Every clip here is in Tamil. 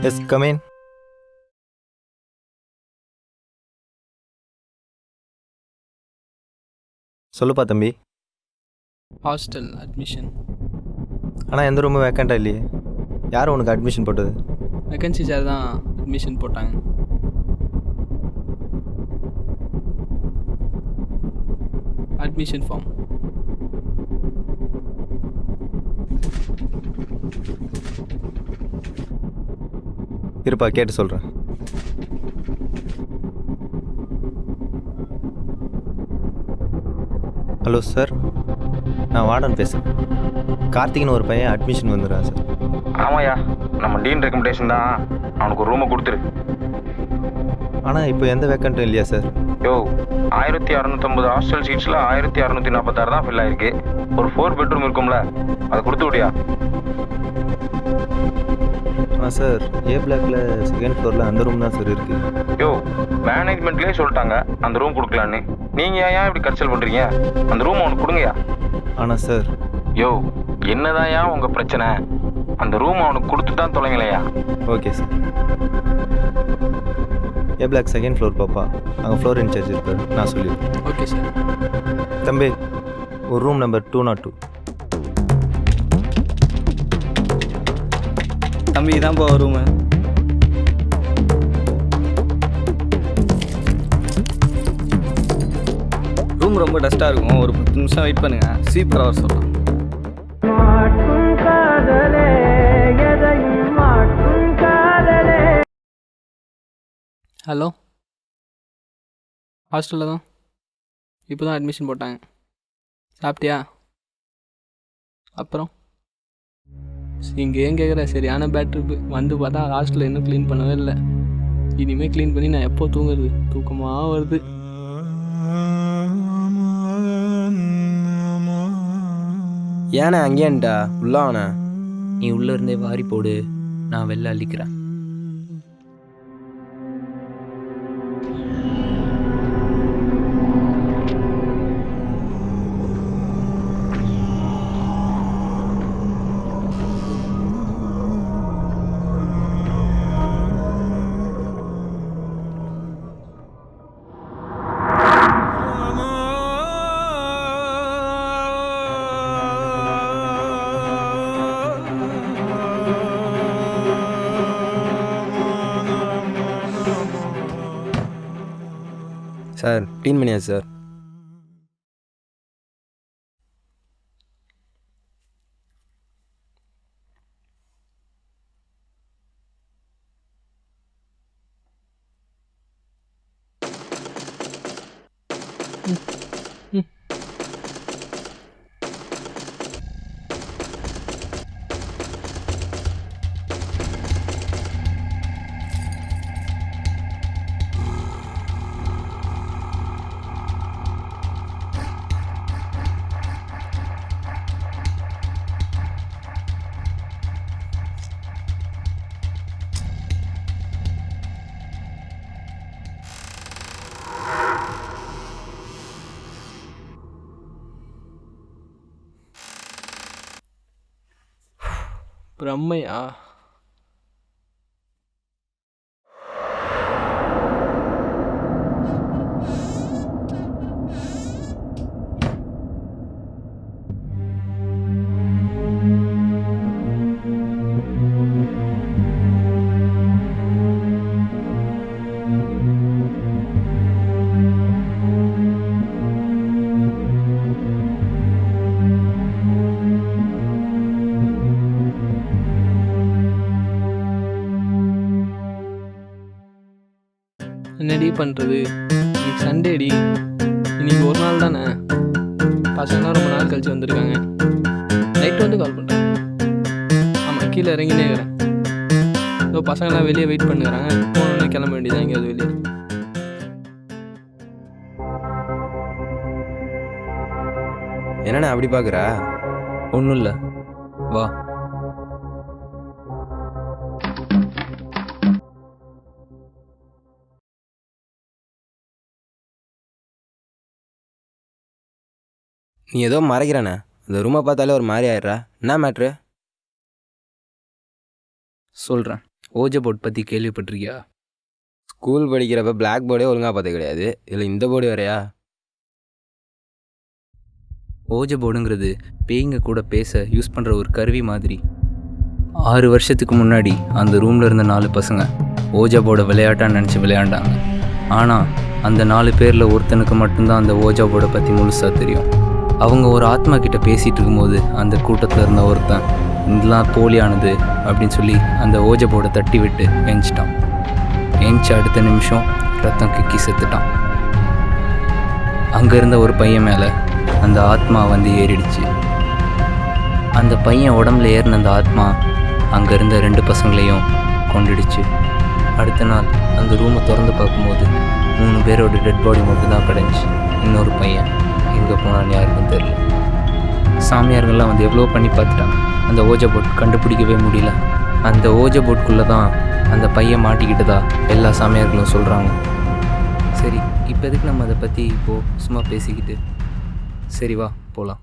S come on. சொல்லுப்பா தம்பி. Hostel admission. ஆனால் எந்த ரூமும் வேக்கண்ட்டாக இல்லையே. யார் உனக்கு அட்மிஷன் போட்டது? வேக்கன்சி சார் தான் அட்மிஷன் போட்டாங்க. Admission form. இருப்பா கேட்டு சொல்கிறேன். ஹலோ சார், நான் வார்டன் பேசுகிறேன். கார்த்திக்னு ஒரு பையன் அட்மிஷன் வந்துடுறான் சார். ஆமாய்யா, நம்ம டீன் ரெக்கமெண்டேஷன் தான். அவனுக்கு ஒரு ரூமை கொடுத்துரு. ஆனால் இப்போ எந்த வேக்கண்ட்டும் இல்லையா சார்? யோ, 1650 ஹாஸ்டல் சீட்ஸில் 1646 தான் ஃபில் ஆயிருக்கு. ஒரு 4 பெட்ரூம் இருக்கும்ல, அதை கொடுத்து விடியா. சார், ஏ பிளாக்ல செகண்ட் ஃப்ளோரில் அந்த ரூம் தான் சார் இருக்குது. யோ, மேனேஜ்மெண்ட்லேயே சொல்லிட்டாங்க அந்த ரூம் கொடுக்கலான்னு. நீங்கள் ஏன் இப்படி கரிசல் பண்ணுறீங்க? அந்த ரூம் அவனுக்கு கொடுங்கயா. ஆனால் சார். யோ, என்னதான்யா உங்கள் பிரச்சனை? அந்த ரூம் அவனுக்கு கொடுத்து தான் தொலைங்களையா. Okay sir. A block second floor பாப்பா, அங்கே ஃப்ளோர் இன்சார்ஜ் இருப்பார், நான் சொல்லிடுறேன். Okay sir. தம்பி, ஒரு ரூம் நம்பர் 202. தம்பி இதான்ப்பா ரூமு. ரூம் ரொம்ப டஸ்ட்டாக இருக்கும். ஒரு 10 நிமிஷம் வெயிட் பண்ணுங்க, ஸ்வீப்பர் அவர் சொல்கிறேன். ஹலோ, ஹாஸ்டலில் தான். இப்போ தான் அட்மிஷன் போட்டாங்க. சாப்பிட்டியா? அப்புறம் இங்கே ஏன் கேட்குற? சரியான பேட்ரு வந்து பார்த்தா ஹாஸ்டலில் இன்னும் க்ளீன் பண்ணவே இல்லை. இனிமேல் க்ளீன் பண்ணி நான் எப்போ தூங்குறது? தூக்கமாக வருது. ஏண்ணே அங்கேன்டா உள்ளாண்ணே? நீ உள்ளே இருந்தே வாரி போடு, நான் வெளில அள்ளிக்கிறேன். சார் க்ளீன் பண்ணியா சார்? பிரம்மையா? என்னடி பண்ணுறது? இன்னைக்கு சண்டேடி. இன்னைக்கு ஒரு நாள் தானே. பசங்களாம் ரொம்ப நாள் கழிச்சு வந்திருக்காங்க. நைட்டு வந்து கால் பண்ணுறேன். ஆமாம், கீழே இறங்கினே இருக்கிறேன். இதோ பசங்களாம் வெளியே வெயிட் பண்ணுறாங்க. போனோடனே கிளம்ப வேண்டியதான் எங்கேயாவது வெளியே. என்னண்ணே அப்படி பார்க்குற? ஒன்றும் இல்லை, வா. நீ ஏதோ மறைக்கிறண்ணே. அந்த ரூமை பார்த்தாலே ஒரு மாதிரி ஆயிடுறா. என்ன மேட்ரு? சொல்கிறேன். ஓஜா போர்ட் பற்றி கேள்விப்பட்டிருக்கியா? ஸ்கூல் படிக்கிறப்ப பிளாக் போர்டே ஒழுங்காக பார்த்தது கிடையாது, இதில் இந்த போர்டு வேறையா? ஓஜா போர்டுங்கிறது பேய்ங்க கூட பேச யூஸ் பண்ணுற ஒரு கருவி மாதிரி. 6 வருஷத்துக்கு முன்னாடி அந்த ரூமில் இருந்த 4 பசங்க ஓஜா போர்டை விளையாட்டான்னு நினச்சி விளையாண்டாங்க. ஆனால் அந்த 4 பேரில் ஒருத்தனுக்கு மட்டும்தான் அந்த ஓஜா போர்டை பற்றி முழுசாக தெரியும். அவங்க ஒரு ஆத்மா கிட்ட பேசிகிட்டு இருக்கும்போது அந்த கூட்டத்தில் இருந்த ஒருத்தன் இதெல்லாம் போலியானது அப்படின்னு சொல்லி அந்த ஓஜா போர்டை தட்டி விட்டு ஏஞ்சிட்டான். ஏஞ்சி அடுத்த நிமிஷம் ரத்தம் கிக்கி செத்துட்டான். அங்கே இருந்த ஒரு பையன் மேலே அந்த ஆத்மா வந்து ஏறிடுச்சு. அந்த பையன் உடம்புல ஏறின அந்த ஆத்மா அங்கே இருந்த 2 பசங்களையும் கொண்டுடுச்சு. அடுத்த நாள் அந்த ரூமை திறந்து பார்க்கும்போது 3 பேரோட டெட் பாடி மட்டும்தான் கிடந்துச்சு. இன்னொரு பையன் எங்கே போனான்னு யாருக்கும் தெரியல. சாமியார்கள்லாம் வந்து எவ்வளோ பண்ணி பார்த்துட்டாங்க, அந்த ஓஜா போட் கண்டுபிடிக்கவே முடியல. அந்த ஓஜா போட்குள்ளே தான் அந்த பையன் மாட்டிக்கிட்டதா எல்லா சாமியார்களும் சொல்கிறாங்க. சரி, இப்போ எதுக்கு நம்ம அதை பற்றி இப்போது சும்மா பேசிக்கிட்டு? சரி வா போகலாம்.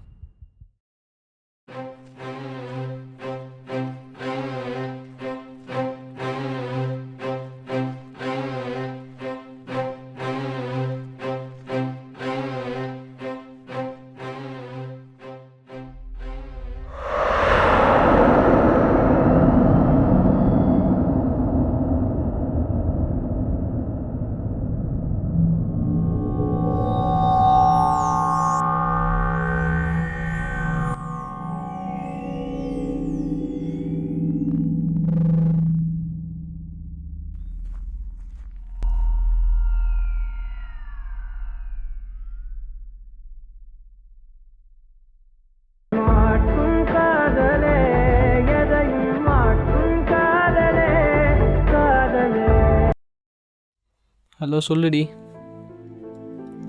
ஹலோ சொல்லுடி.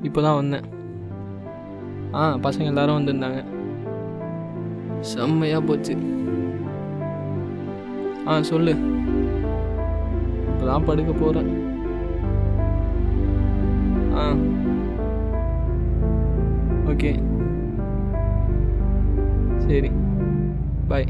இப்போ தான் வந்தேன். பசங்க எல்லாரும் வந்திருந்தாங்க. செம்மையாக போச்சு. சொல்லு. இப்போ தான் படுக்க போகிறேன். ஓகே சரி, பாய்.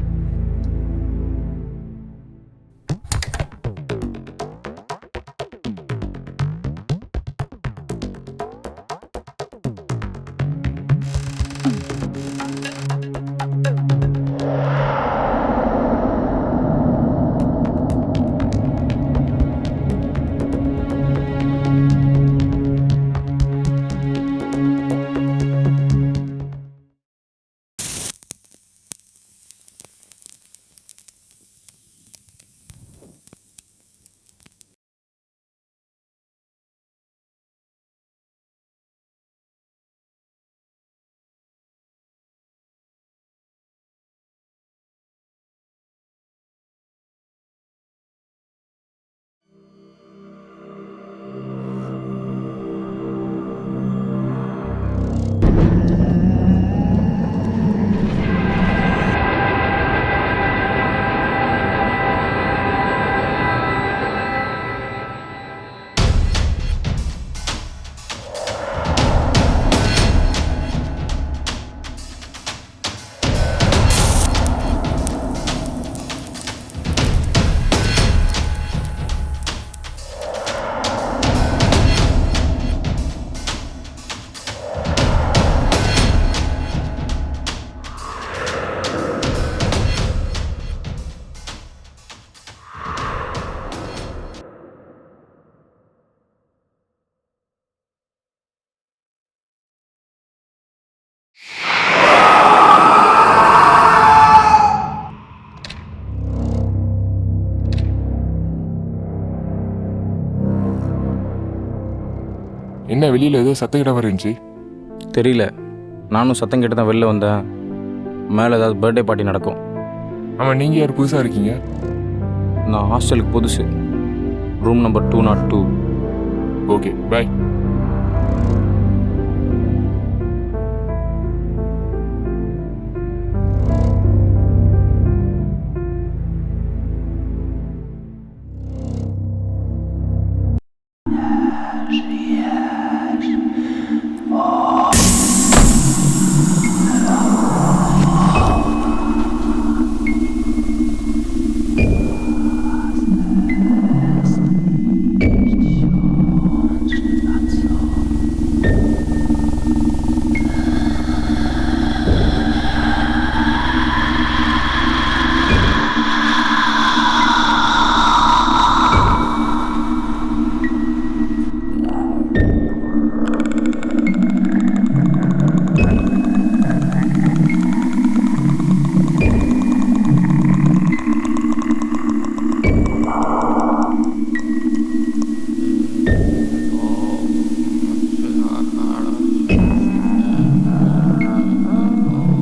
என்ன வெளியில் ஏதோ சத்தக்கிட்ட இருந்துச்சு? தெரியல, நானும் சத்தம் கேட்டு தான் வெளில வந்தேன். மேலே ஏதாவது பர்த்டே பார்ட்டி நடக்கும். ஆமாம், நீங்கள் யார் புதுசாக இருக்கீங்க? நான் ஹாஸ்டலுக்கு புதுசு, ரூம் நம்பர் 202. ஓகே, பாய்.